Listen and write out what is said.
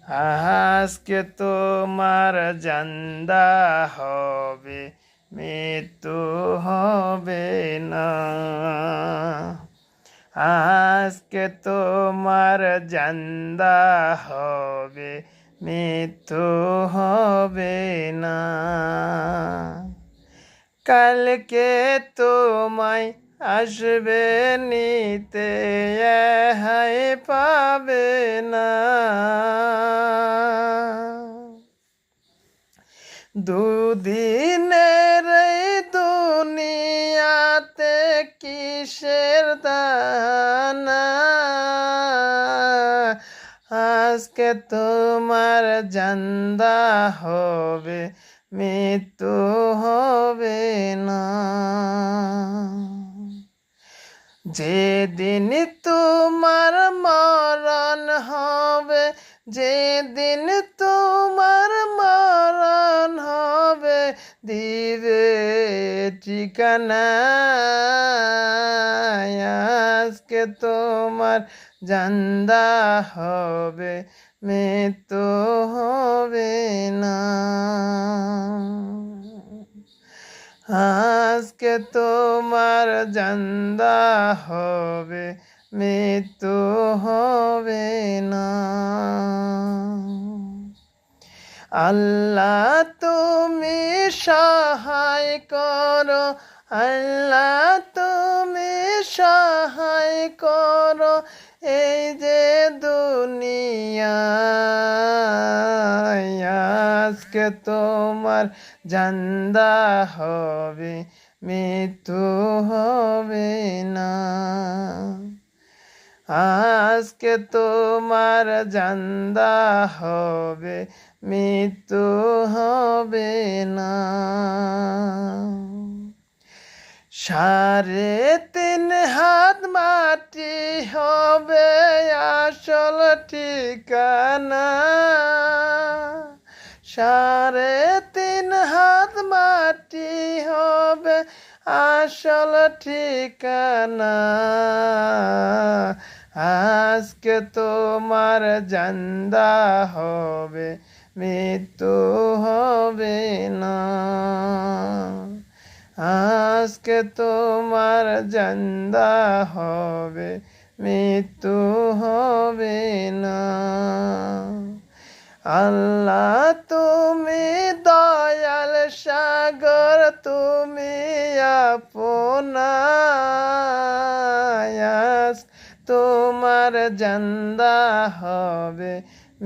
আজকে তোমার জান্দা হবে, মৃত্যু হবে না। আজকে তোমার জান্দা হবে, মৃত্যু হবে না। কালকে তোমায় আসবে নিতে, হাই পাবে না। দুদিনের এই দুনিয়াতে কিসের দানা, আজকে তোমার জান্দা হবে, মৃত্যু হবে না। যেদিন তোমার মরণ হবে, যেদিন তোমার মরণ হবে, দিবে ঠিকানা। আজকে তোমার জান্দা হবে, মৃত্যু হবে না। আজকে তোমার জান্দা হবে, মৃত্যু হবে না। আল্লাহ তুমি সহায় করো, আল্লাহ তুমি সহায় করো, এই যে দুনিয়া। আজকে তোমার জান্দা হবে, মৃত্যু হবে না। আজকে তোমার জান্দা হবে, মৃত্যু হবে না। 3.5 হাত মাটি হবে আসল ঠিকানা। 3.5 হাত মাটি হবে আসল ঠিকানা। আজকে তোমার জান্দা হবে, মৃত্যু হবে না। আজকে তোমার জান্দা হবে, মৃত্যু হবে না। আল্লাহ তুমি দয়াল সাগর, তুমি আপনা। তোমার জান্দা হবে,